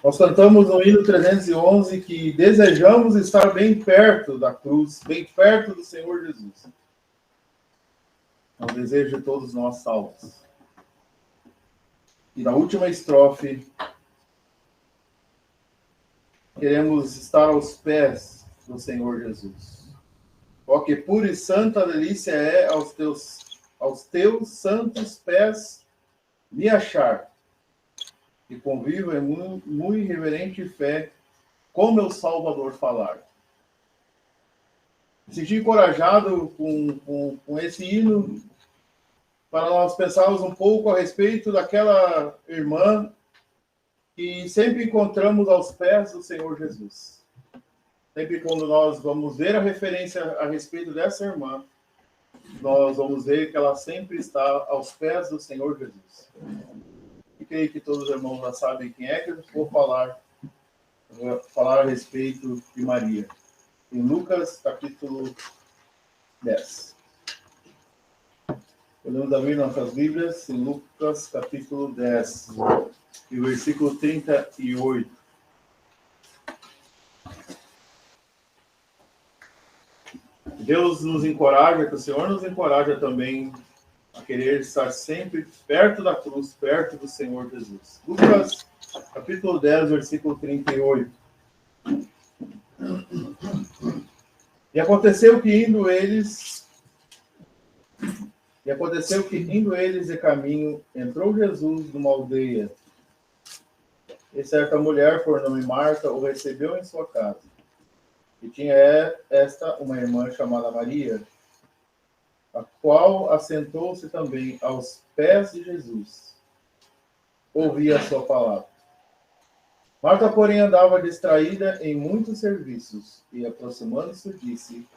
Nós cantamos no hino 311 que desejamos estar bem perto da cruz, bem perto do Senhor Jesus. É o desejo de todos nós salvos. E na última estrofe, queremos estar aos pés do Senhor Jesus. Ó, que pura e santa delícia é aos teus santos pés me achar. E convivo em muito reverente fé com meu Salvador falar. Me senti encorajado com esse hino para nós pensarmos um pouco a respeito daquela irmã que sempre encontramos aos pés do Senhor Jesus. Sempre quando nós vamos ver a referência a respeito dessa irmã, nós vamos ver que ela sempre está aos pés do Senhor Jesus. E creio que todos os irmãos já sabem quem é que eu vou falar. Eu vou falar a respeito de Maria. Em Lucas, capítulo 10. Podemos abrir nossas Bíblias em Lucas, capítulo 10, e versículo 38. Deus nos encoraja, que o Senhor nos encoraja também a querer estar sempre perto da cruz, perto do Senhor Jesus. Lucas, capítulo 10, versículo 38. E aconteceu que indo eles de caminho, entrou Jesus numa aldeia. E certa mulher, por nome Marta, o recebeu em sua casa. E tinha esta uma irmã chamada Maria, a qual assentou-se também aos pés de Jesus. Ouvia a sua palavra. Marta, porém, andava distraída em muitos serviços, e aproximando-se, disse: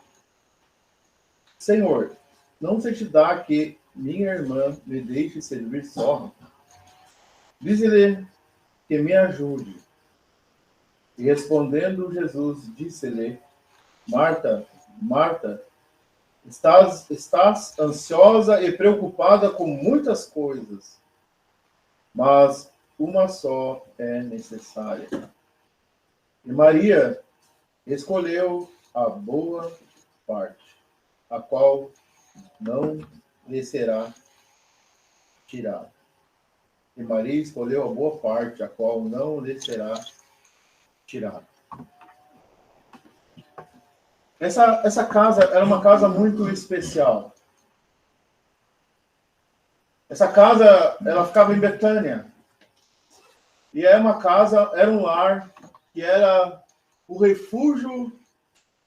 Senhor, não se te dá que minha irmã me deixe servir só? Dize-lhe que me ajude. E respondendo Jesus, disse-lhe: Marta, Marta, estás ansiosa e preocupada com muitas coisas, mas uma só é necessária. E Maria escolheu a boa parte, a qual não lhe será tirada. E Maria escolheu a boa parte, a qual não lhe será tirada. Essa casa era uma casa muito especial. Essa casa, ela ficava em Betânia. E era uma casa, era um lar que era o refúgio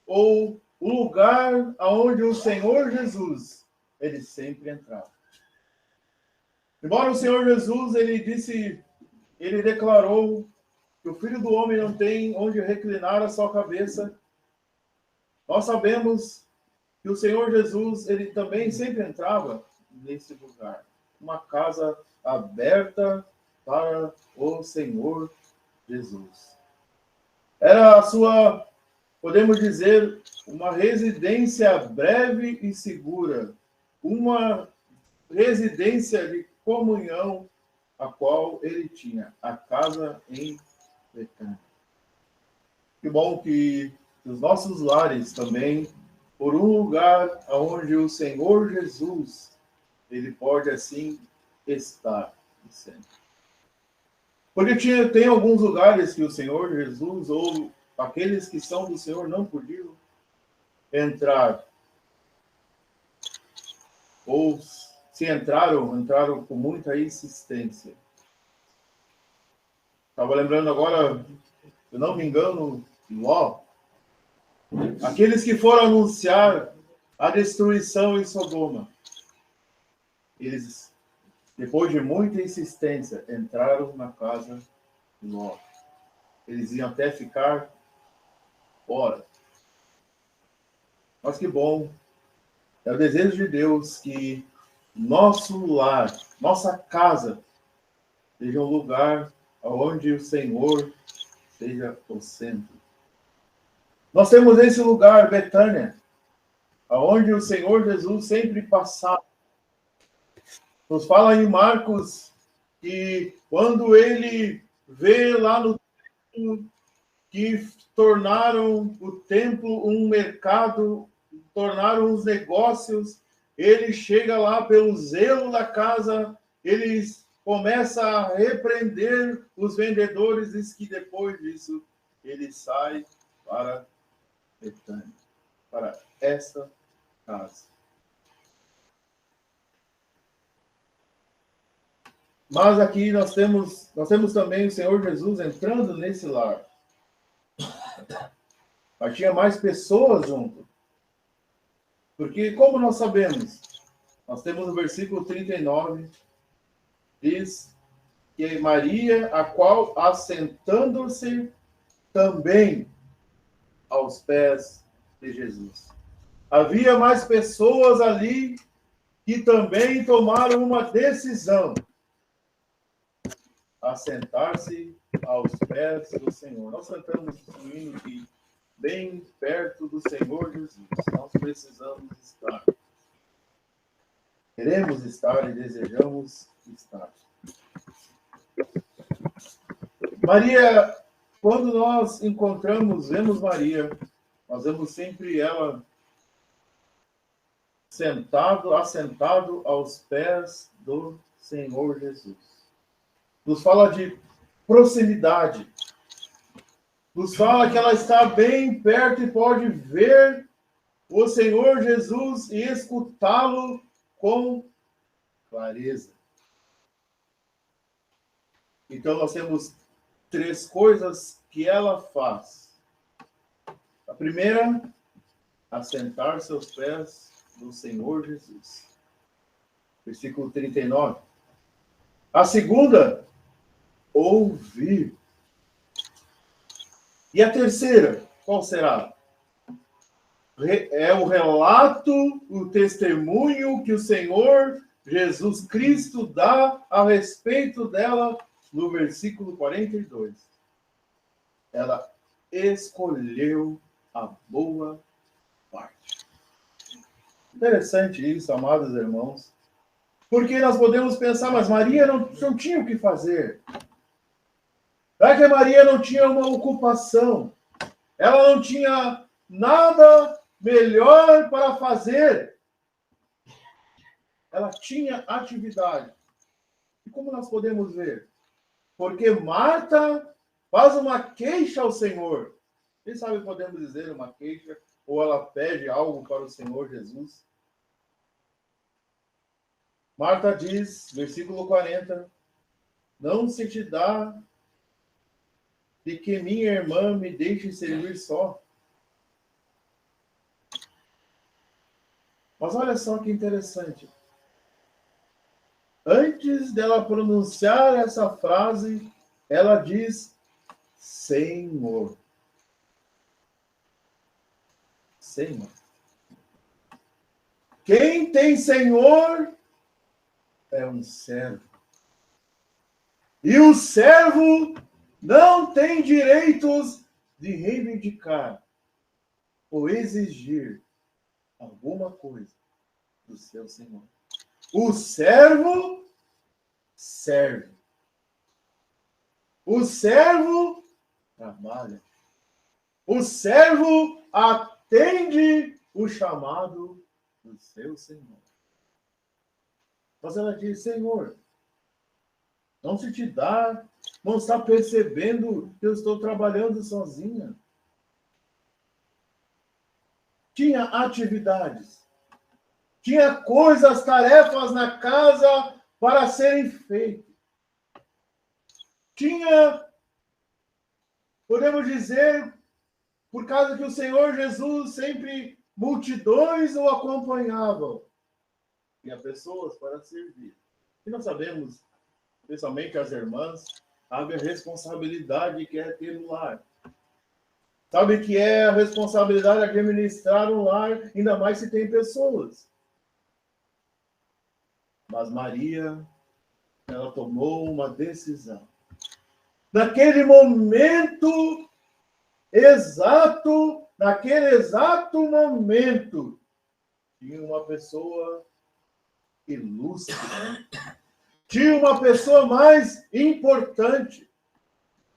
ou o lugar aonde o Senhor Jesus, ele sempre entrava. Embora o Senhor Jesus, ele declarou que o Filho do Homem não tem onde reclinar a sua cabeça, nós sabemos que o Senhor Jesus, ele também sempre entrava nesse lugar. Uma casa aberta para o Senhor Jesus. Era a sua, podemos dizer, uma residência breve e segura. Uma residência de comunhão a qual ele tinha. A casa em Betânia. Que bom que os nossos lares também, por um lugar onde o Senhor Jesus, ele pode assim estar sempre. Porque tem alguns lugares que o Senhor Jesus ou aqueles que são do Senhor não podiam entrar. Ou se entraram com muita insistência. Estava lembrando agora, se eu não me engano, Ló. Aqueles que foram anunciar a destruição em Sodoma. Eles, depois de muita insistência, entraram na casa de Ló. Eles iam até ficar fora. Mas que bom. É o desejo de Deus que nosso lar, nossa casa, seja um lugar onde o Senhor seja o centro. Nós temos esse lugar, Betânia, onde o Senhor Jesus sempre passava. Nos fala em Marcos que quando ele vê lá no que tornaram o templo um mercado, tornaram os negócios. Ele chega lá pelo zelo da casa, ele começa a repreender os vendedores, diz que depois disso ele sai para Betânia, para essa casa. Mas aqui nós temos também o Senhor Jesus entrando nesse lar. Mas tinha mais pessoas junto. Porque, como nós sabemos, nós temos no versículo 39, diz que Maria, a qual, assentando-se também aos pés de Jesus. Havia mais pessoas ali que também tomaram uma decisão. Assentar-se aos pés do Senhor. Nós cantamos um hino que bem perto do Senhor Jesus. Nós precisamos estar. Queremos estar e desejamos estar. Maria, quando nós vemos Maria, nós vemos sempre ela assentado aos pés do Senhor Jesus. Nos fala de proximidade. Nos fala que ela está bem perto e pode ver o Senhor Jesus e escutá-lo com clareza. Então, nós temos 3 coisas que ela faz. A primeira, assentar-se aos pés do Senhor Jesus. Versículo 39. A segunda, ouvir. E a terceira, qual será? É o relato, o testemunho que o Senhor Jesus Cristo dá a respeito dela no versículo 42. Ela escolheu a boa parte. Interessante isso, amados irmãos. Porque nós podemos pensar, mas Maria não tinha o que fazer. Será que Maria não tinha uma ocupação? Ela não tinha nada melhor para fazer. Ela tinha atividade. E como nós podemos ver? Porque Marta faz uma queixa ao Senhor. Quem sabe podemos dizer uma queixa? Ou ela pede algo para o Senhor Jesus? Marta diz, versículo 40, não se te dá de que minha irmã me deixe servir só. Mas olha só que interessante. Antes dela pronunciar essa frase, ela diz, Senhor. Senhor. Quem tem Senhor é um servo. E o servo não tem direitos de reivindicar ou exigir alguma coisa do seu Senhor. O servo serve. O servo trabalha. O servo atende o chamado do seu Senhor. Mas ela diz, Senhor, não se te dá, não está percebendo que eu estou trabalhando sozinha. Tinha atividades, tinha coisas, tarefas na casa para serem feitas. Tinha, podemos dizer, por causa que o Senhor Jesus sempre multidões o acompanhavam. Tinha pessoas para servir. E nós sabemos, especialmente as irmãs, a responsabilidade que é ter um lar. Sabe que é a responsabilidade de administrar um lar, ainda mais se tem pessoas. Mas Maria, ela tomou uma decisão. Naquele momento exato, naquele exato momento, tinha uma pessoa ilustre. Tinha uma pessoa mais importante.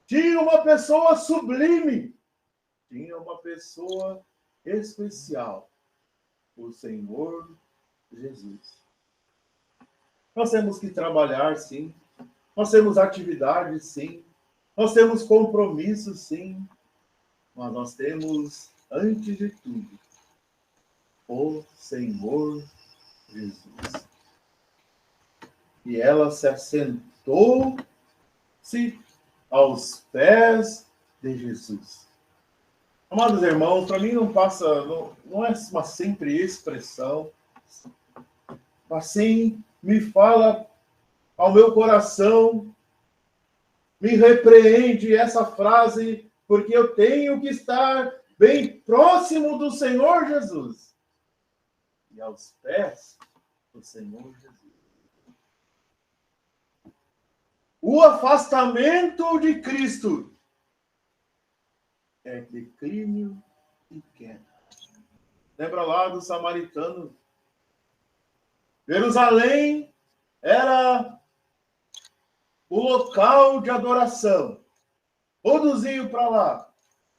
Tinha uma pessoa sublime. Tinha uma pessoa especial. O Senhor Jesus. Nós temos que trabalhar, sim. Nós temos atividades, sim. Nós temos compromissos, sim. Mas nós temos, antes de tudo, o Senhor Jesus. E ela se assentou-se aos pés de Jesus. Amados irmãos, para mim não é uma simples expressão, mas sim me fala ao meu coração, me repreende essa frase, porque eu tenho que estar bem próximo do Senhor Jesus e aos pés do Senhor Jesus. O afastamento de Cristo é declínio e queda. Lembra lá do samaritano? Jerusalém era o local de adoração. Todos iam para lá.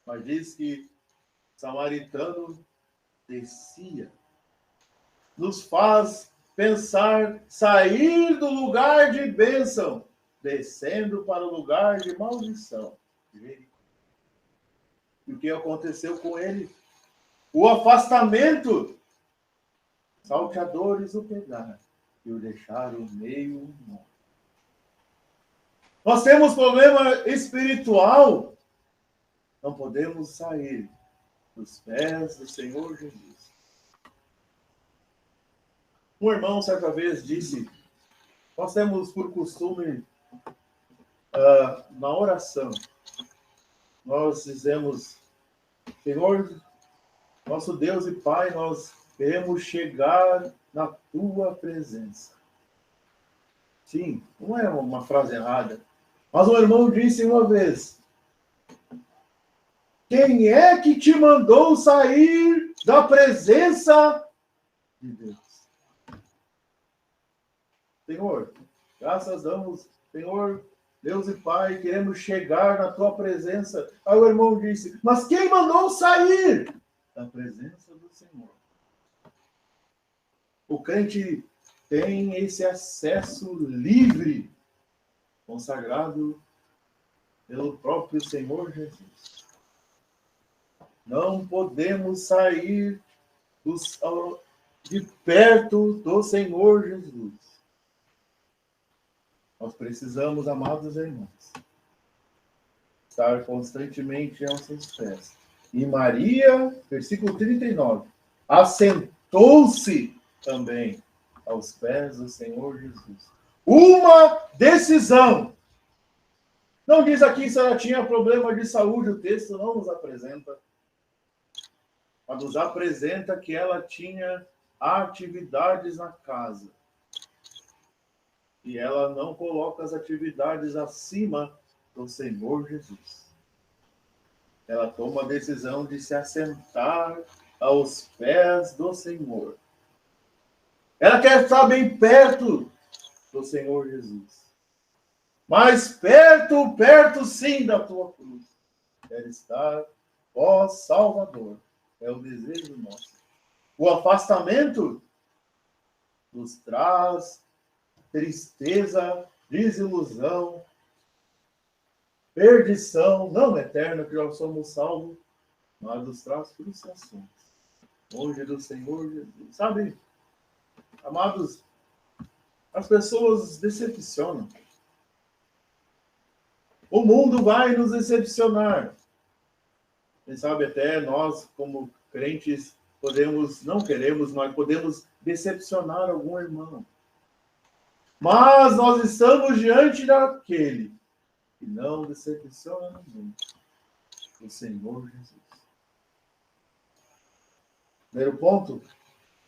Mas diz que o samaritano descia. Nos faz pensar, sair do lugar de bênção, descendo para o lugar de maldição. E o que aconteceu com ele? O afastamento. Salteadores o pegaram e o deixaram meio morto. Nós temos problema espiritual. Não podemos sair dos pés do Senhor Jesus. Um irmão certa vez disse, nós temos por costume, na oração, nós dizemos, Senhor, nosso Deus e Pai, nós queremos chegar na tua presença. Sim, não é uma frase errada. Mas um irmão disse uma vez, quem é que te mandou sair da presença de Deus? Senhor, graças damos, Senhor, Deus e Pai, queremos chegar na tua presença. Aí o irmão disse, mas quem mandou sair da presença do Senhor? O crente tem esse acesso livre, consagrado pelo próprio Senhor Jesus. Não podemos sair de perto do Senhor Jesus. Nós precisamos, amados irmãos, estar constantemente aos seus pés. E Maria, versículo 39, assentou-se também aos pés do Senhor Jesus. Uma decisão. Não diz aqui se ela tinha problema de saúde, o texto não nos apresenta. Mas nos apresenta que ela tinha atividades na casa. E ela não coloca as atividades acima do Senhor Jesus. Ela toma a decisão de se assentar aos pés do Senhor. Ela quer estar bem perto do Senhor Jesus. Mas perto sim da tua cruz. Quer estar, ó Salvador. É o desejo nosso. O afastamento nos traz tristeza, desilusão, perdição, não eterna, que nós somos salvos, mas nos traz frustrações. Longe do Senhor Jesus. Sabe, amados, as pessoas decepcionam. O mundo vai nos decepcionar. Quem sabe até nós, como crentes, não queremos, mas podemos decepcionar algum irmão. Mas nós estamos diante daquele que não decepciona ninguém, o Senhor Jesus. Primeiro ponto,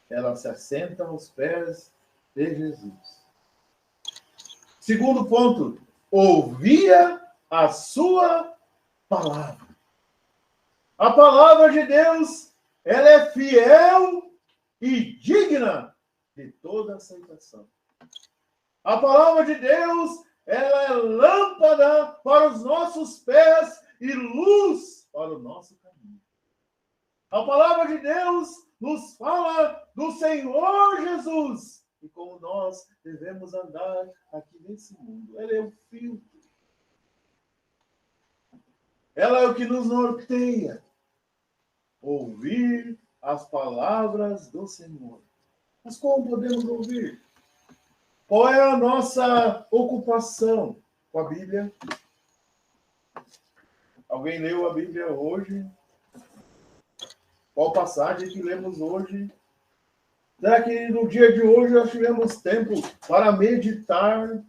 ela se assenta aos pés de Jesus. Segundo ponto, ouvia a sua palavra. A palavra de Deus, ela é fiel e digna de toda aceitação. A palavra de Deus, ela é lâmpada para os nossos pés e luz para o nosso caminho. A palavra de Deus nos fala do Senhor Jesus e como nós devemos andar aqui nesse mundo. Ele é o filtro. Ela é o que nos norteia. Ouvir as palavras do Senhor. Mas como podemos ouvir? Qual é a nossa ocupação com a Bíblia? Alguém leu a Bíblia hoje? Qual passagem que lemos hoje? Será que no dia de hoje nós tivemos tempo para meditar,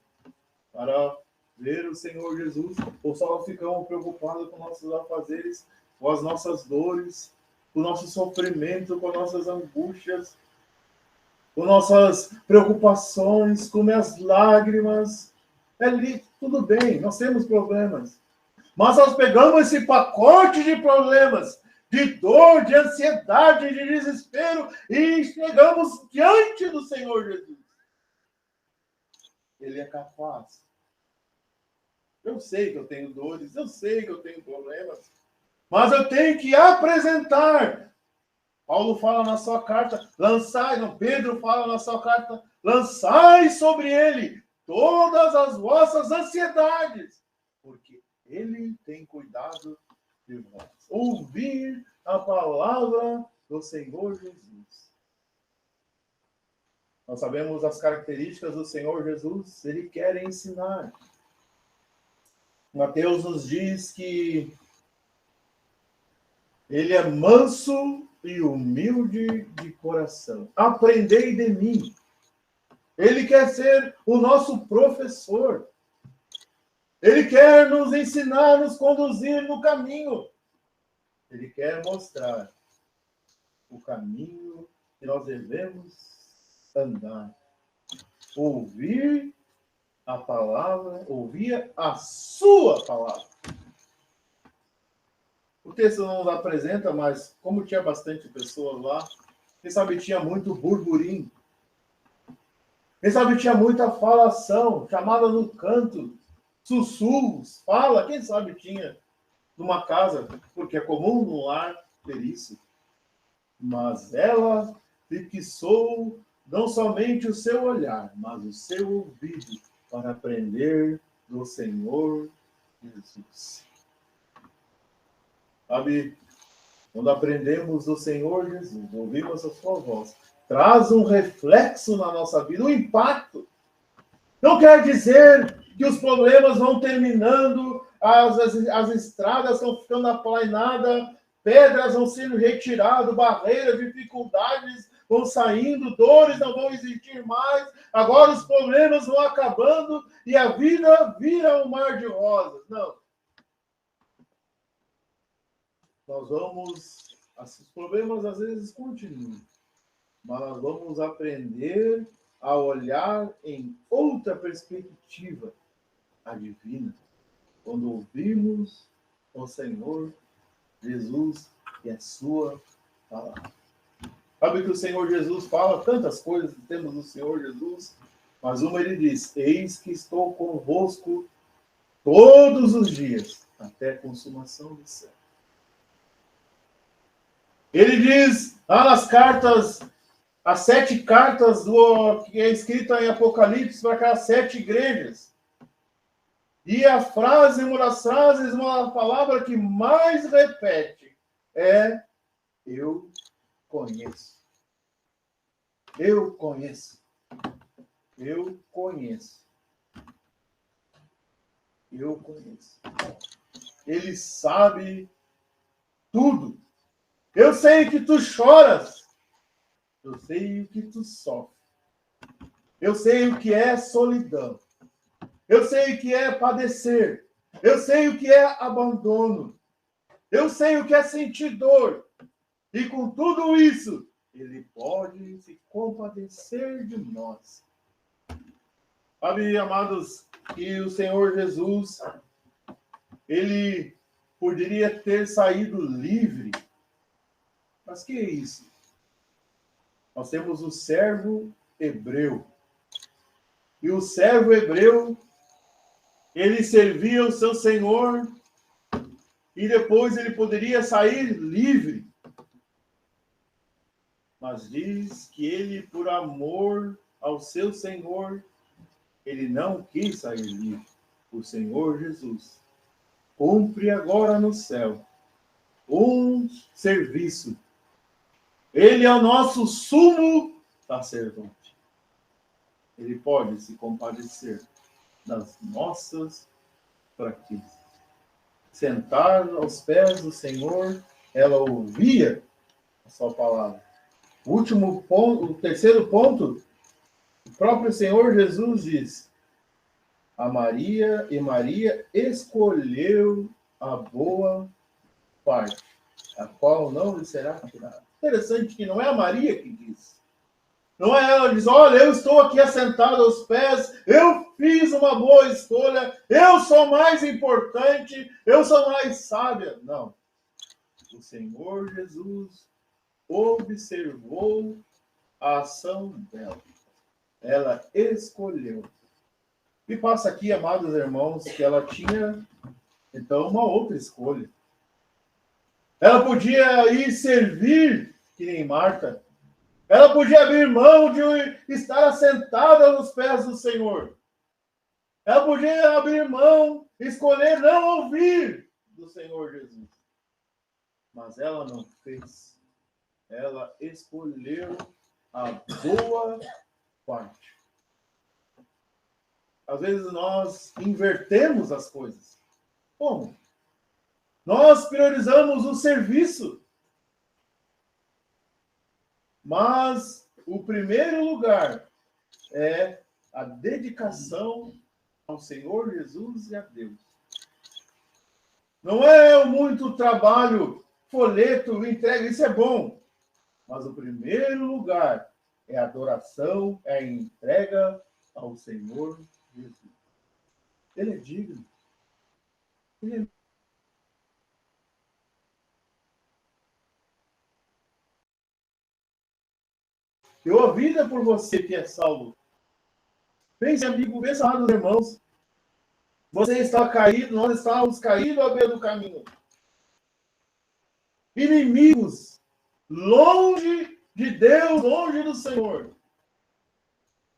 para ver o Senhor Jesus? Ou só ficamos preocupados com nossos afazeres, com as nossas dores, com o nosso sofrimento, com as nossas angústias, com nossas preocupações, com minhas lágrimas? Tudo bem, nós temos problemas. Mas nós pegamos esse pacote de problemas, de dor, de ansiedade, de desespero, e chegamos diante do Senhor Jesus. Ele é capaz. Eu sei que eu tenho dores, eu sei que eu tenho problemas, mas eu tenho que apresentar. Paulo fala na sua carta, Pedro fala na sua carta, lançai sobre ele todas as vossas ansiedades, porque ele tem cuidado de vós. Ouvir a palavra do Senhor Jesus. Nós sabemos as características do Senhor Jesus, ele quer ensinar. Mateus nos diz que ele é manso e humilde de coração. Aprendei de mim. Ele quer ser o nosso professor. Ele quer nos ensinar, nos conduzir no caminho. Ele quer mostrar o caminho que nós devemos andar. Ouvir a palavra, ouvir a sua palavra. O texto não nos apresenta, mas como tinha bastante pessoas lá, quem sabe tinha muito burburinho. Quem sabe tinha muita falação, chamada no canto, sussurros, fala, quem sabe tinha numa casa, porque é comum no lar ter isso. Mas ela fixou não somente o seu olhar, mas o seu ouvido para aprender do Senhor Jesus. Sabe, quando aprendemos do Senhor Jesus, ouvimos a sua voz, traz um reflexo na nossa vida, um impacto. Não quer dizer que os problemas vão terminando, as estradas estão ficando aplainadas, pedras vão sendo retiradas, barreiras, dificuldades vão saindo, dores não vão existir mais, agora os problemas vão acabando e a vida vira um mar de rosas. Não. Os problemas às vezes continuam, mas nós vamos aprender a olhar em outra perspectiva, a divina, quando ouvimos o Senhor Jesus e a sua palavra. Sabe que o Senhor Jesus fala tantas coisas que temos do Senhor Jesus, mas uma ele diz: eis que estou convosco todos os dias, até a consumação do céu. Ele diz lá nas cartas, as 7 cartas que é escrita em Apocalipse para aquelas 7 igrejas. E a frase, uma das frases, uma palavra que mais repete é: eu conheço. Eu conheço. Eu conheço. Eu conheço. Ele sabe tudo. Eu sei que tu choras. Eu sei o que tu sofre. Eu sei o que é solidão. Eu sei o que é padecer. Eu sei o que é abandono. Eu sei o que é sentir dor. E com tudo isso, ele pode se compadecer de nós. Sabe, amados, que o Senhor Jesus, ele poderia ter saído livre. Mas que é isso? Nós temos o servo hebreu. E o servo hebreu, ele servia o seu Senhor e depois ele poderia sair livre. Mas diz que ele, por amor ao seu Senhor, ele não quis sair livre. O Senhor Jesus cumpre agora no céu um serviço. Ele é o nosso sumo sacerdote. Ele pode se compadecer das nossas fraquezas. Sentar aos pés do Senhor, ela ouvia a sua palavra. O último ponto, o terceiro ponto, o próprio Senhor Jesus diz: a Maria, e Maria escolheu a boa parte, a qual não lhe será tirada. Interessante que não é a Maria que diz. Não é ela que diz: olha, eu estou aqui assentada aos pés, eu fiz uma boa escolha, eu sou mais importante, eu sou mais sábia. Não. O Senhor Jesus observou a ação dela. Ela escolheu. E passa aqui, amados irmãos, que ela tinha, então, uma outra escolha. Ela podia ir servir, que nem Marta. Ela podia abrir mão de estar assentada nos pés do Senhor. Ela podia abrir mão, escolher não ouvir do Senhor Jesus. Mas ela não fez. Ela escolheu a boa parte. Às vezes nós invertemos as coisas. Como? Nós priorizamos o serviço. Mas o primeiro lugar é a dedicação ao Senhor Jesus e a Deus. Não é muito trabalho, folheto, entrega, isso é bom. Mas o primeiro lugar é a adoração, é a entrega ao Senhor Jesus. Ele é digno. Ele é... Eu a vida por você que é salvo. Pense, amigo, pense, amados irmãos. Você está caído, nós estávamos caídos à beira do caminho. Inimigos, longe de Deus, longe do Senhor.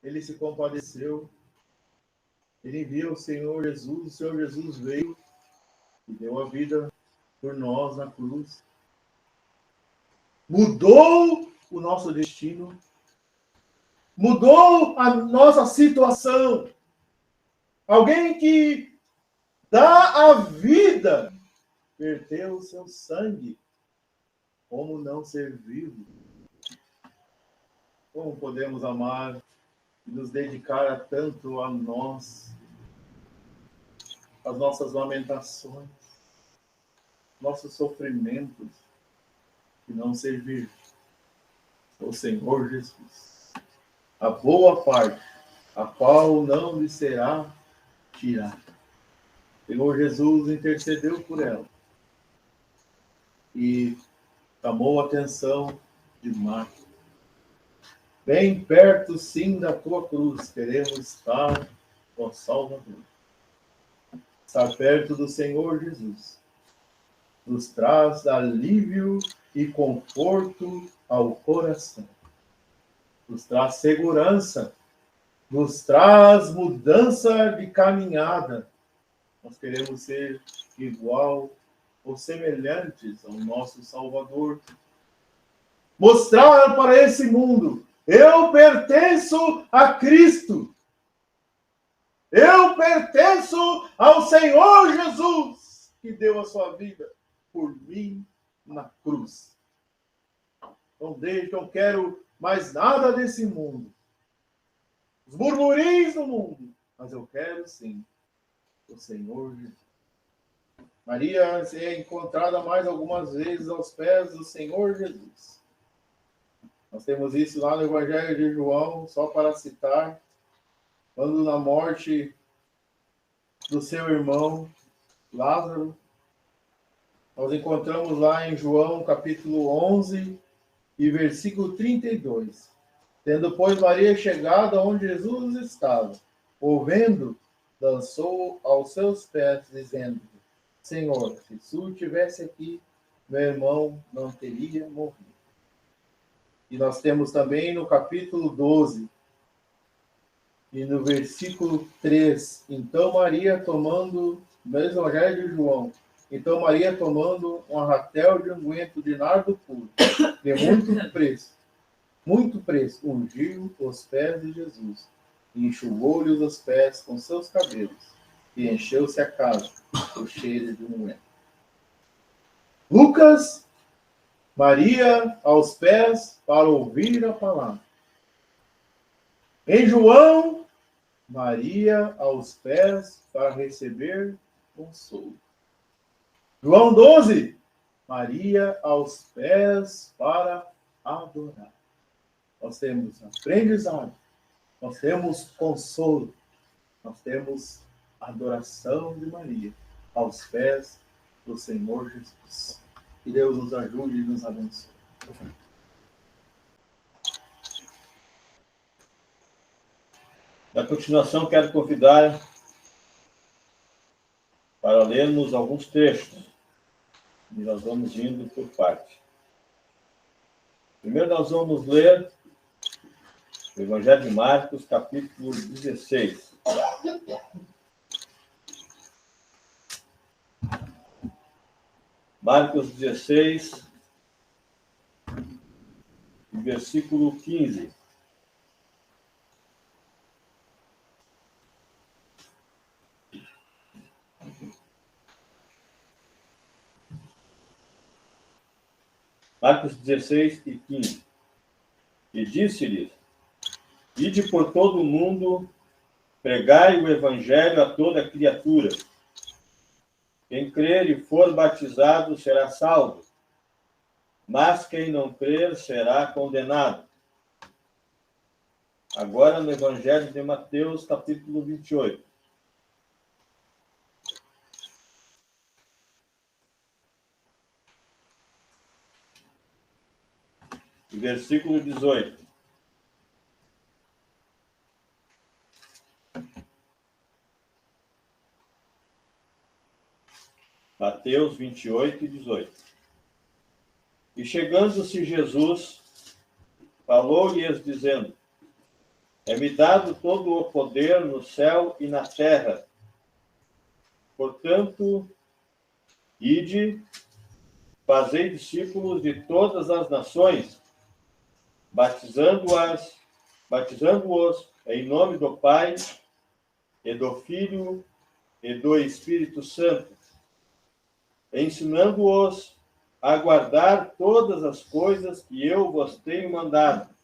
Ele se compadeceu. Ele enviou o Senhor Jesus. O Senhor Jesus veio e deu a vida por nós na cruz. Mudou o nosso destino. Mudou a nossa situação. Alguém que dá a vida, perdeu o seu sangue. Como não ser vivo? Como podemos amar e nos dedicar a tanto a nós, as nossas lamentações, nossos sofrimentos, e não servir o Senhor Jesus? A boa parte, a qual não lhe será tirada. O Senhor Jesus intercedeu por ela e chamou a atenção de Marta. Bem perto, sim, da tua cruz, queremos estar, ó Salvador. Estar perto do Senhor Jesus nos traz alívio e conforto ao coração. Nos traz segurança, nos traz mudança de caminhada. Nós queremos ser igual ou semelhantes ao nosso Salvador. Mostrar para esse mundo: eu pertenço a Cristo. Eu pertenço ao Senhor Jesus, que deu a sua vida por mim na cruz. Não quero mais nada desse mundo. Os burburinhos do mundo. Mas eu quero, sim, o Senhor Jesus. Maria é encontrada mais algumas vezes aos pés do Senhor Jesus. Nós temos isso lá no Evangelho de João, só para citar, quando na morte do seu irmão Lázaro, nós encontramos lá em João capítulo 11 e versículo 32. Tendo, pois, Maria chegado onde Jesus estava, ouvindo lançou aos seus pés, dizendo: Senhor, se tu estivesse aqui, meu irmão não teria morrido. E nós temos também no capítulo 12, e no versículo 3, então Maria tomando, no Evangelho de João, então Maria tomando um arratel de unguento de nardo puro, de muito preço, ungiu os pés de Jesus, e enxugou-lhe os pés com seus cabelos, e encheu-se a casa do cheiro de unguento. Lucas, Maria aos pés para ouvir a palavra. Em João, Maria aos pés para receber consolo. João 12, Maria aos pés para adorar. Nós temos aprendizado, nós temos consolo, nós temos adoração de Maria aos pés do Senhor Jesus. Que Deus nos ajude e nos abençoe. Na continuação, quero convidar para lermos alguns trechos. E nós vamos indo por parte. Primeiro nós vamos ler o Evangelho de Marcos, capítulo 16. Marcos 16, versículo 15. Marcos 16 e 15. E disse-lhes: Ide por todo o mundo, pregai o evangelho a toda criatura. Quem crer e for batizado será salvo, mas quem não crer será condenado. Agora no Evangelho de Mateus, capítulo 28. Versículo 18. Mateus 28 e 18. E chegando-se Jesus, falou-lhes dizendo: É-me dado todo o poder no céu e na terra. Portanto, ide, fazei discípulos de todas as nações, batizando-os em nome do Pai, e do Filho, e do Espírito Santo, ensinando-os a guardar todas as coisas que eu vos tenho mandado.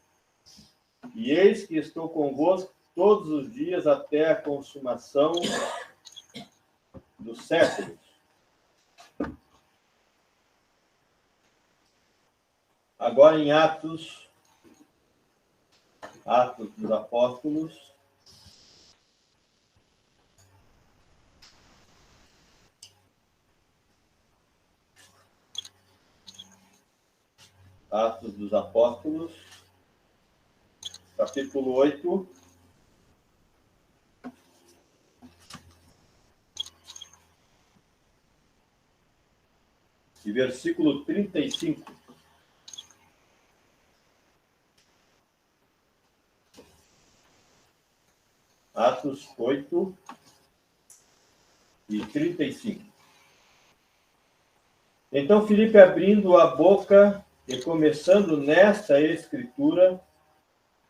E eis que estou convosco todos os dias até a consumação dos séculos. Agora em Atos dos Apóstolos, Atos dos Apóstolos, capítulo 8, e versículo 35. Atos 8 e 35. Então Filipe, abrindo a boca e começando nesta escritura,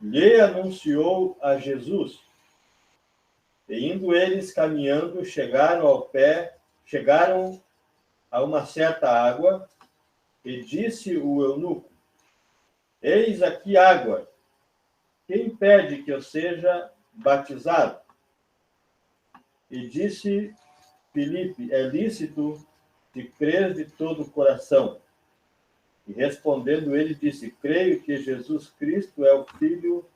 lhe anunciou a Jesus. E indo eles caminhando, chegaram a uma certa água, e disse o eunuco: Eis aqui água. Quem pede que eu seja batizado? E disse Filipe: É lícito se crer de todo o coração. E respondendo ele, disse: Creio que Jesus Cristo é o Filho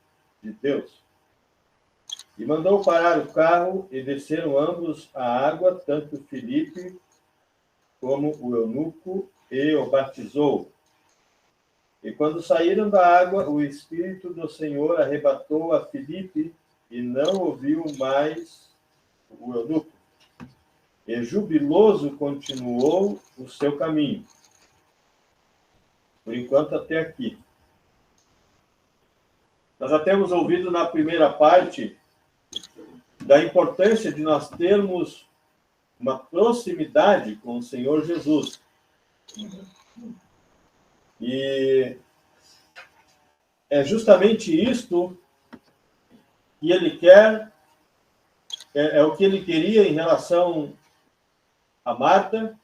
de Deus. E mandou parar o carro, e desceram ambos a água, tanto Filipe como o eunuco, e o batizou. E quando saíram da água, o Espírito do Senhor arrebatou a Filipe, e não o viu mais, o eunuco, e jubiloso continuou o seu caminho. Por enquanto, até aqui. Nós já temos ouvido na primeira parte da importância de nós termos uma proximidade com o Senhor Jesus. E é justamente isto que ele quer, é o que ele queria em relação a Marta,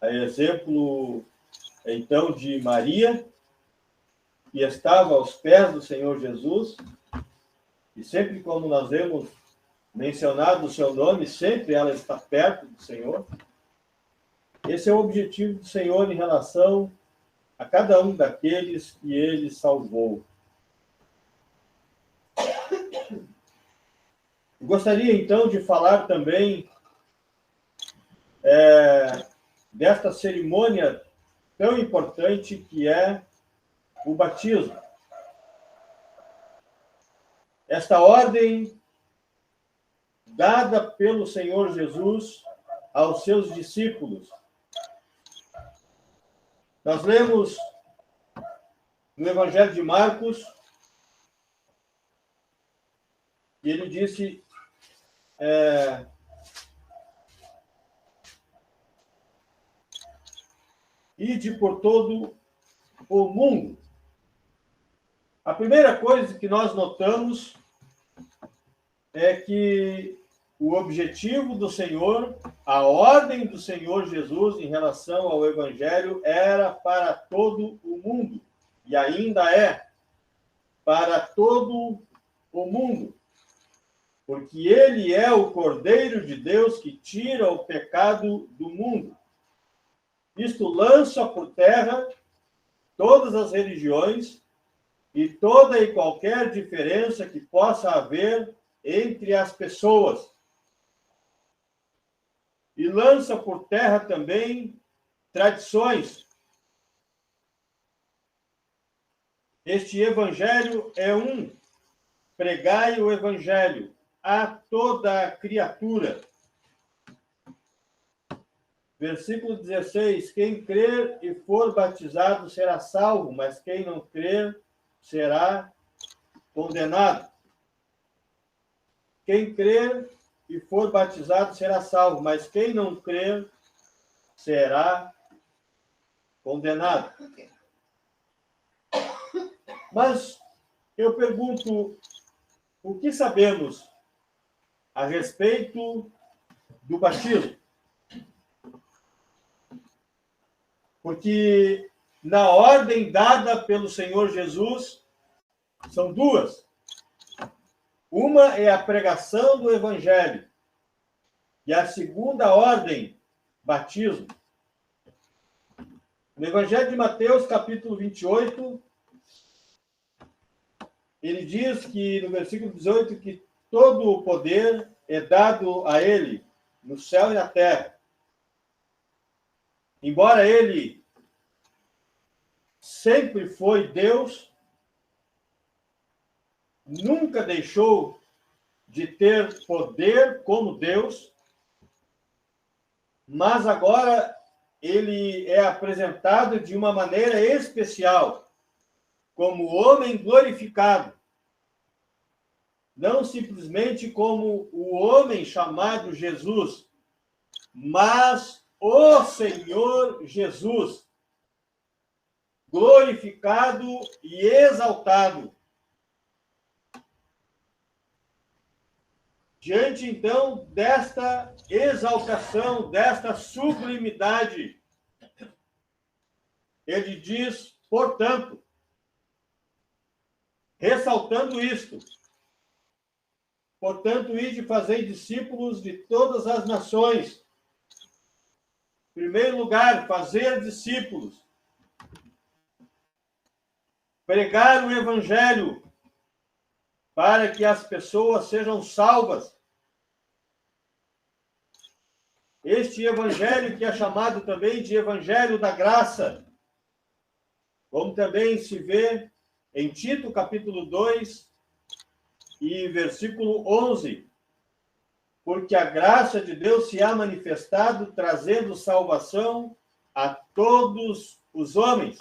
a exemplo, então, de Maria, que estava aos pés do Senhor Jesus, e sempre como nós vemos mencionado o seu nome, sempre ela está perto do Senhor. Esse é o objetivo do Senhor em relação a cada um daqueles que ele salvou. Gostaria, então, de falar também desta cerimônia tão importante que é o batismo. Esta ordem dada pelo Senhor Jesus aos seus discípulos. Nós lemos no Evangelho de Marcos, e ele disse, ide por todo o mundo. A primeira coisa que nós notamos é que o objetivo do Senhor, a ordem do Senhor Jesus em relação ao Evangelho era para todo o mundo, e ainda é para todo o mundo, porque ele é o Cordeiro de Deus que tira o pecado do mundo. Isto lança por terra todas as religiões e toda e qualquer diferença que possa haver entre as pessoas. E lança por terra também tradições. Este evangelho é pregai o evangelho a toda criatura. Versículo 16, quem crer e for batizado será salvo, mas quem não crer será condenado. Quem crer e for batizado será salvo, mas quem não crer será condenado. Mas eu pergunto, o que sabemos a respeito do batismo? Porque na ordem dada pelo Senhor Jesus, são duas. Uma é a pregação do Evangelho. E a segunda ordem, batismo. No Evangelho de Mateus, capítulo 28, ele diz que, no versículo 18, que todo o poder é dado a ele, no céu e na terra. Embora ele sempre foi Deus, nunca deixou de ter poder como Deus, mas agora ele é apresentado de uma maneira especial, como homem glorificado. Não simplesmente como o homem chamado Jesus, mas o Senhor Jesus, glorificado e exaltado. Diante, então, desta exaltação, desta sublimidade, ele diz, portanto, ressaltando isto, portanto, ide fazer discípulos de todas as nações. Em primeiro lugar, fazer discípulos. Pregar o Evangelho para que as pessoas sejam salvas. Este Evangelho que é chamado também de Evangelho da Graça, como também se vê em Tito, capítulo 2 e versículo 11, porque a graça de Deus se há manifestado, trazendo salvação a todos os homens.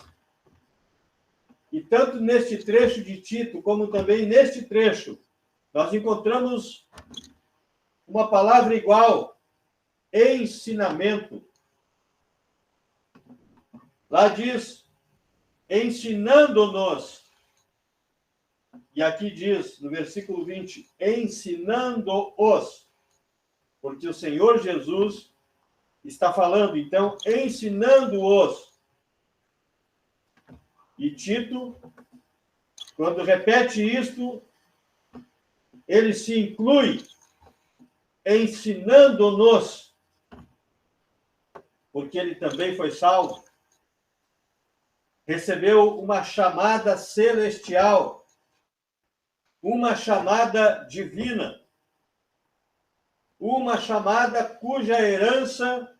E tanto neste trecho de Tito, como também neste trecho, nós encontramos uma palavra igual, ensinamento. Lá diz, ensinando-nos. E aqui diz, no versículo 20, ensinando-os. Porque o Senhor Jesus está falando, então, ensinando-os. E Tito, quando repete isto, ele se inclui ensinando-nos, porque ele também foi salvo. Recebeu uma chamada celestial, uma chamada divina, uma chamada cuja herança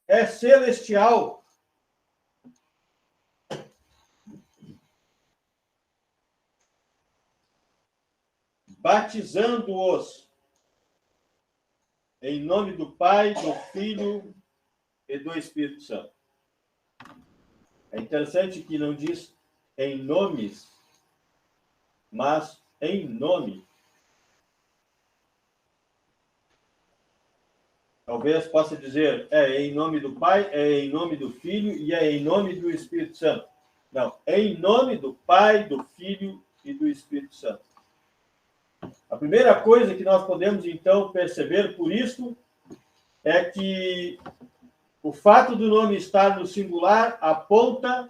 é celestial. Batizando-os em nome do Pai, do Filho e do Espírito Santo. É interessante que não diz em nomes, mas em nome. Talvez possa dizer, é em nome do Pai, é em nome do Filho e é em nome do Espírito Santo. Não, é em nome do Pai, do Filho e do Espírito Santo. A primeira coisa que nós podemos, então, perceber por isso é que o fato do nome estar no singular aponta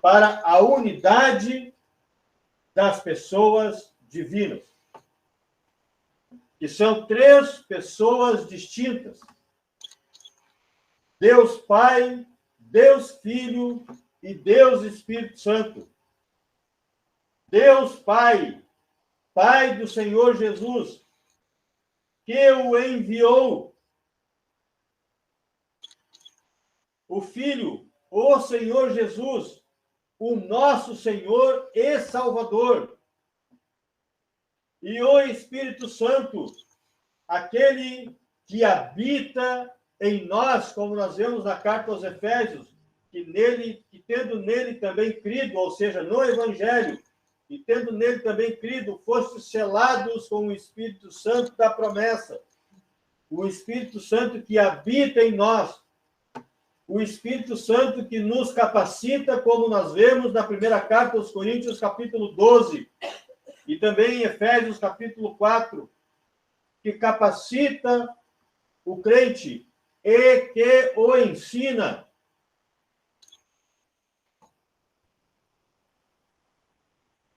para a unidade das pessoas divinas, que são três pessoas distintas: Deus Pai, Deus Filho e Deus Espírito Santo. Deus Pai, Pai do Senhor Jesus, que o enviou. O Filho, o Senhor Jesus, o nosso Senhor e Salvador. E o Espírito Santo, aquele que habita em nós, como nós vemos na carta aos Efésios, que tendo nele também crido, ou seja, no Evangelho, e tendo nele também crido, foste selados com o Espírito Santo da promessa. O Espírito Santo que habita em nós. O Espírito Santo que nos capacita, como nós vemos na primeira carta aos Coríntios, capítulo 12, e também em Efésios, capítulo 4, que capacita o crente e que o ensina.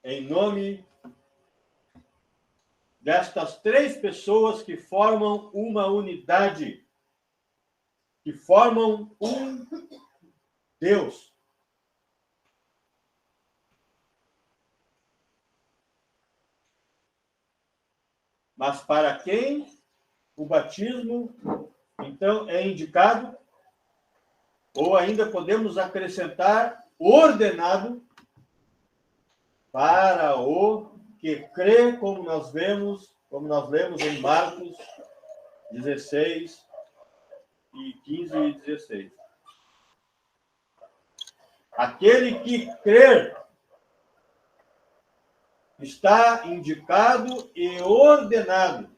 Em nome destas três pessoas que formam uma unidade, que formam um Deus. Mas para quem o batismo, então, é indicado, ou ainda podemos acrescentar, ordenado, para o que crê, como nós lemos em Marcos 16, e 15 e 16. Aquele que crer está indicado e ordenado.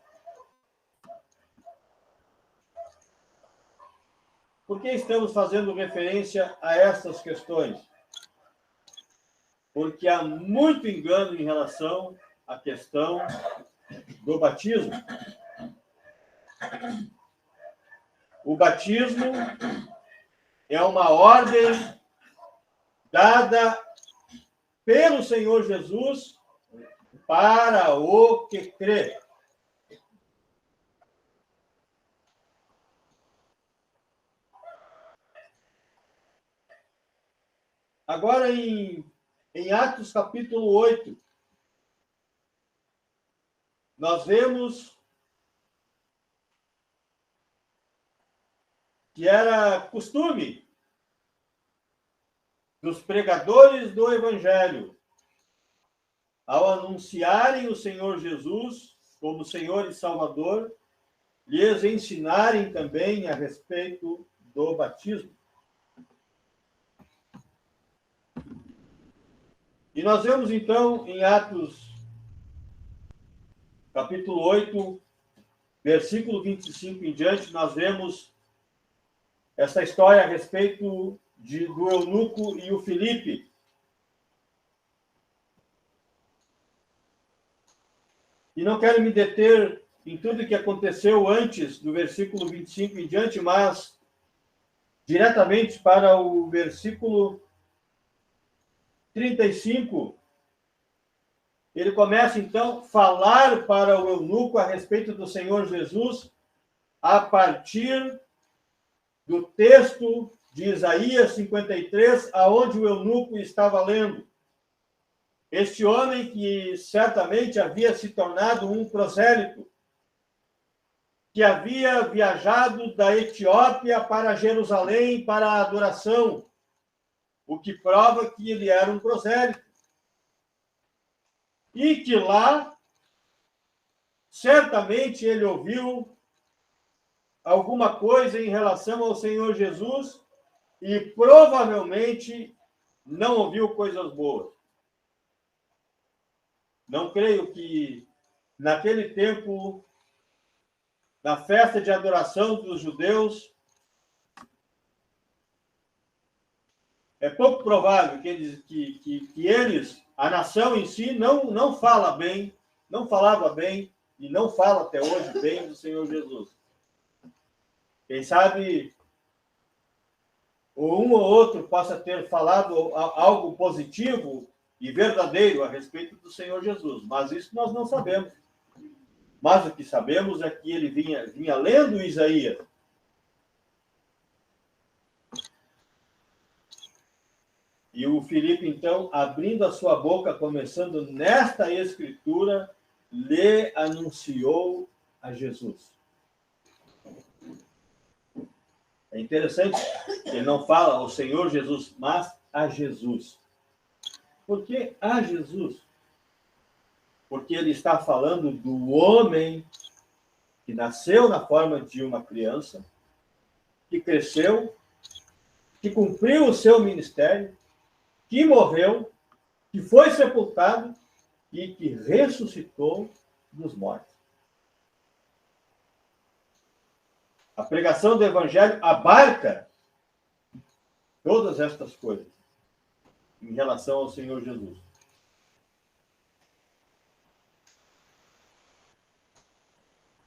Por que estamos fazendo referência a essas questões? Porque há muito engano em relação à questão do batismo. O batismo é uma ordem dada pelo Senhor Jesus para o que crê. Agora, em Atos capítulo 8, nós vemos que era costume dos pregadores do Evangelho, ao anunciarem o Senhor Jesus como Senhor e Salvador, lhes ensinarem também a respeito do batismo. E nós vemos, então, em Atos, capítulo 8, versículo 25 em diante, nós vemos essa história a respeito do eunuco e o Filipe. E não quero me deter em tudo que aconteceu antes do versículo 25 em diante, mas diretamente para o versículo 35, ele começa, então, a falar para o eunuco a respeito do Senhor Jesus, a partir do texto de Isaías 53, aonde o eunuco estava lendo. Este homem que certamente havia se tornado um prosélito, que havia viajado da Etiópia para Jerusalém para a adoração, o que prova que ele era um prosélito. E que lá, certamente ele ouviu alguma coisa em relação ao Senhor Jesus e provavelmente não ouviu coisas boas. Não creio que naquele tempo, na festa de adoração dos judeus, é pouco provável que eles, a nação em si, não falava bem e não fala até hoje bem do Senhor Jesus. Quem sabe um ou outro possa ter falado algo positivo e verdadeiro a respeito do Senhor Jesus, mas isso nós não sabemos. Mas o que sabemos é que ele vinha lendo Isaías. E o Filipe, então, abrindo a sua boca, começando nesta escritura, lhe anunciou a Jesus. É interessante que ele não fala ao Senhor Jesus, mas a Jesus. Por que a Jesus? Porque ele está falando do homem que nasceu na forma de uma criança, que cresceu, que cumpriu o seu ministério, que morreu, que foi sepultado e que ressuscitou dos mortos. A pregação do Evangelho abarca todas estas coisas em relação ao Senhor Jesus.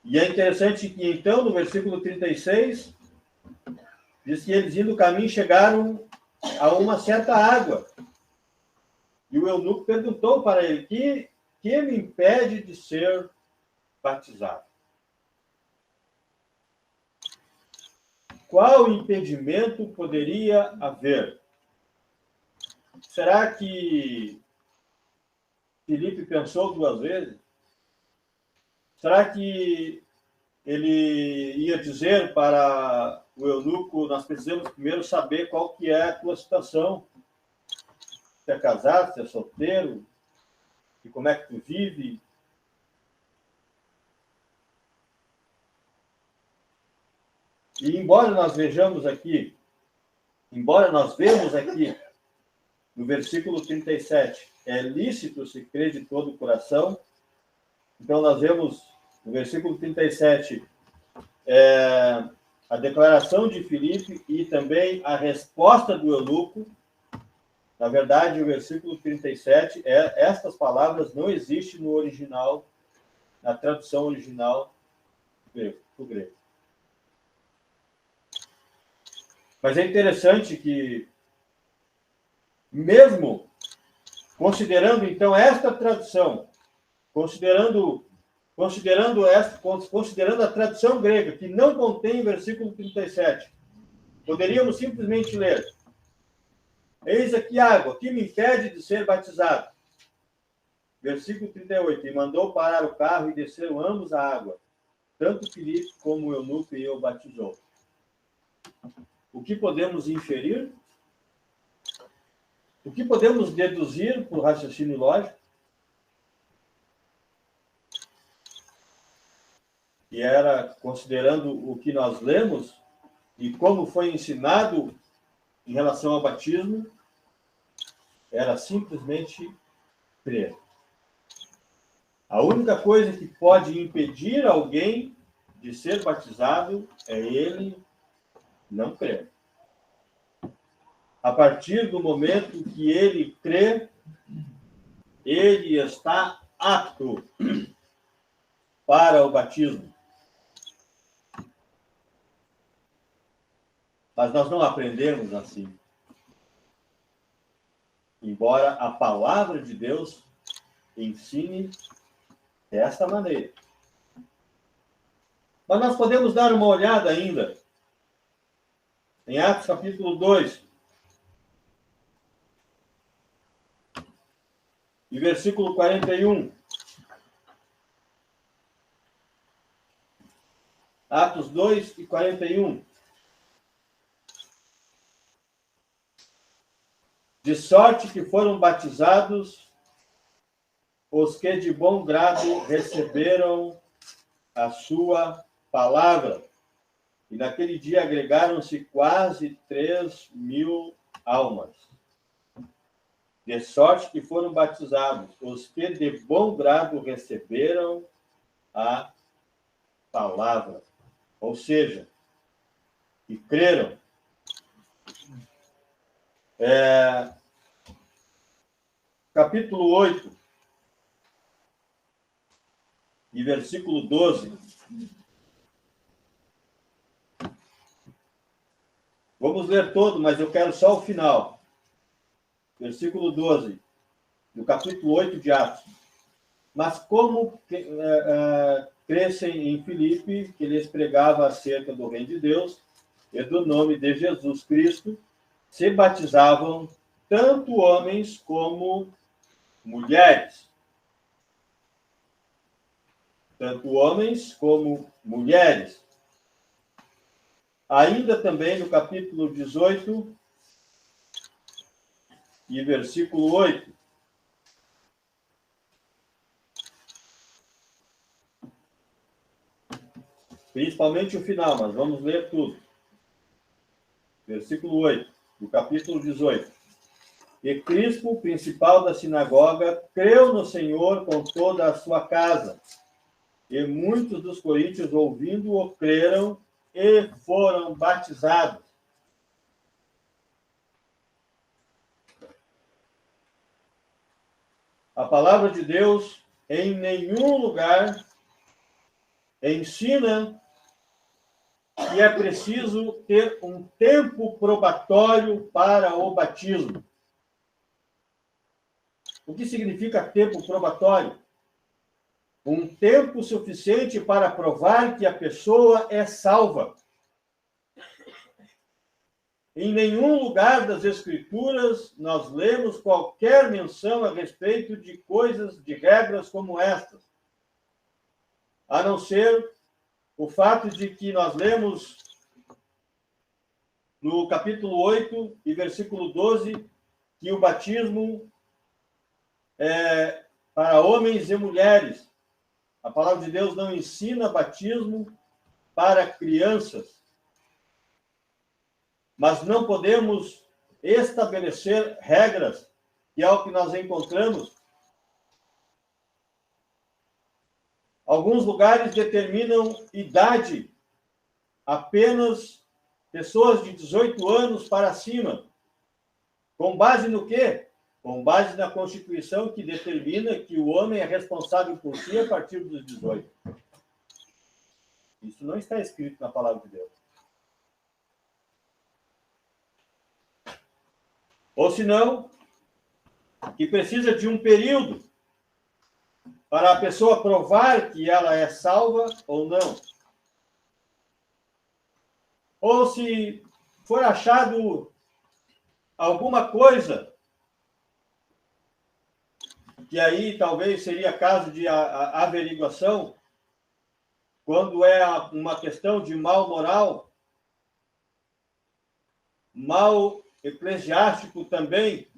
E é interessante que, então, no versículo 36, diz que eles indo o caminho chegaram a uma certa água. E o eunuco perguntou para ele, que me impede de ser batizado? Qual impedimento poderia haver? Será que Filipe pensou duas vezes? Será que ele ia dizer para o eunuco, nós precisamos primeiro saber qual que é a tua situação? Se é casado, se é solteiro? E como é que tu vive? E embora nós vemos aqui no versículo 37, é lícito se crer de todo o coração. Então nós vemos no versículo 37 a declaração de Filipe e também a resposta do eunuco. Na verdade, o versículo 37, estas palavras não existem no original, na tradução original do grego. Mas é interessante que, mesmo considerando, então, esta tradução, considerando a tradução grega, que não contém o versículo 37, poderíamos simplesmente ler: eis aqui água, que me impede de ser batizado. Versículo 38, e mandou parar o carro e desceram ambos a água. Tanto Filipe como o eunuco e o batizou. O que podemos inferir? O que podemos deduzir por raciocínio lógico? que era, considerando o que nós lemos e como foi ensinado em relação ao batismo, era simplesmente crer. A única coisa que pode impedir alguém de ser batizado é ele não crer. A partir do momento que ele crê, ele está apto para o batismo. Mas nós não aprendemos assim. Embora a palavra de Deus ensine desta maneira. Mas nós podemos dar uma olhada ainda em Atos capítulo 2, e versículo 41. Atos 2 e 41. De sorte que foram batizados os que de bom grado receberam a sua palavra. E naquele dia agregaram-se quase 3.000 almas. De sorte que foram batizados os que de bom grado receberam a palavra. Ou seja, e creram. Capítulo 8, e versículo 12. Vamos ler todo, mas eu quero só o final. Versículo 12, do capítulo 8 de Atos. Mas como crescem em Filipe, que lhes pregava acerca do reino de Deus e do nome de Jesus Cristo, se batizavam tanto homens como mulheres. Tanto homens como mulheres. Ainda também no capítulo 18 e versículo 8. Principalmente o final, mas vamos ler tudo. Versículo 8, do capítulo 18. E Crispo, principal da sinagoga, creu no Senhor com toda a sua casa. E muitos dos coríntios, ouvindo-o, creram e foram batizados. A palavra de Deus em nenhum lugar ensina que é preciso ter um tempo probatório para o batismo. O que significa tempo probatório? Um tempo suficiente para provar que a pessoa é salva. Em nenhum lugar das Escrituras nós lemos qualquer menção a respeito de coisas, de regras como estas. A não ser o fato de que nós lemos no capítulo 8 e versículo 12 que o batismo é para homens e mulheres. A palavra de Deus não ensina batismo para crianças. Mas não podemos estabelecer regras, que é o que nós encontramos. Alguns lugares determinam idade apenas pessoas de 18 anos para cima. Com base no quê? Com base na Constituição, que determina que o homem é responsável por si a partir dos 18. Isso não está escrito na palavra de Deus. Ou senão, que precisa de um período para a pessoa provar que ela é salva ou não. Ou se for achado alguma coisa, que aí talvez seria caso de averiguação, quando é uma questão de mal moral, mal eclesiástico também,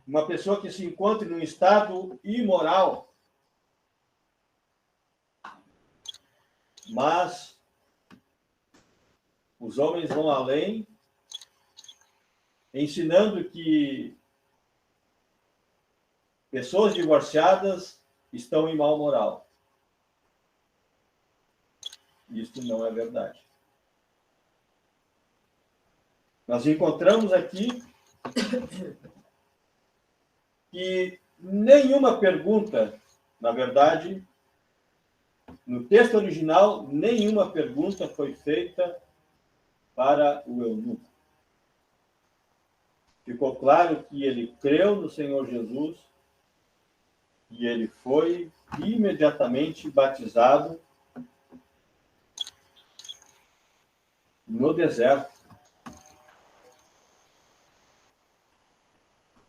uma pessoa que se encontre num estado imoral, Mas os homens vão além, ensinando que pessoas divorciadas estão em mau moral. Isso não é verdade. Nós encontramos aqui que nenhuma pergunta, na verdade, no texto original, nenhuma pergunta foi feita para o eunuco. Ficou claro que ele creu no Senhor Jesus e ele foi imediatamente batizado no deserto.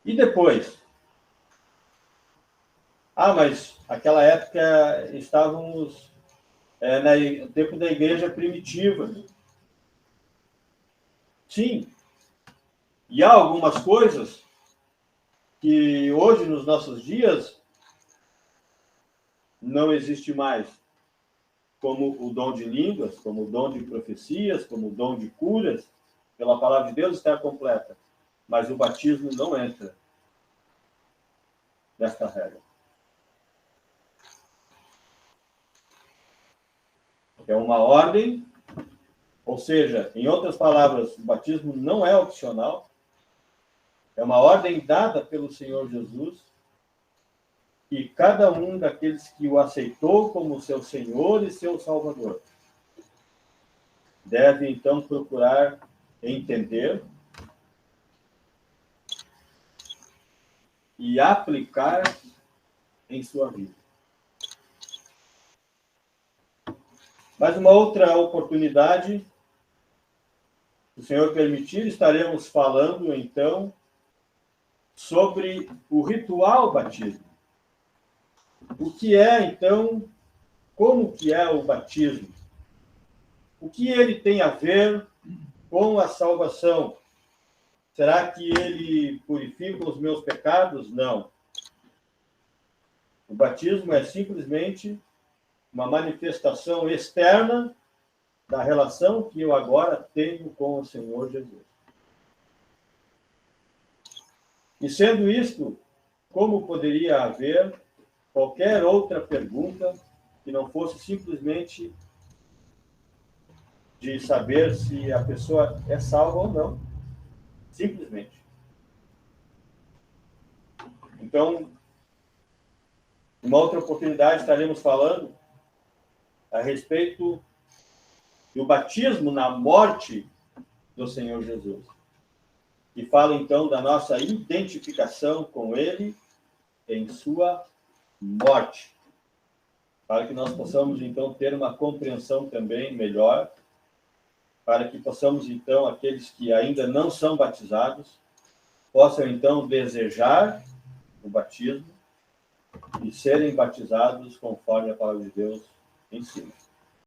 E depois? Mas naquela época estávamos no tempo da igreja primitiva. Sim. E há algumas coisas que hoje, nos nossos dias, não existe mais. Como o dom de línguas, como o dom de profecias, como o dom de curas, pela palavra de Deus está completa. Mas o batismo não entra nesta regra. É uma ordem, ou seja, em outras palavras, o batismo não é opcional, é uma ordem dada pelo Senhor Jesus, e cada um daqueles que o aceitou como seu Senhor e seu Salvador deve, então, procurar entender e aplicar em sua vida. Mas uma outra oportunidade, se o Senhor permitir, estaremos falando, então, sobre o ritual batismo. O que é, então, como que é o batismo? O que ele tem a ver com a salvação? Será que ele purifica os meus pecados? Não. O batismo é simplesmente uma manifestação externa da relação que eu agora tenho com o Senhor Jesus. E sendo isto, como poderia haver qualquer outra pergunta que não fosse simplesmente de saber se a pessoa é salva ou não? Simplesmente. Então, uma outra oportunidade estaremos falando a respeito do batismo na morte do Senhor Jesus. E fala, então, da nossa identificação com Ele em sua morte. Para que nós possamos, então, ter uma compreensão também melhor, para que possamos, então, aqueles que ainda não são batizados, possam, então, desejar o batismo e serem batizados conforme a palavra de Deus ensina.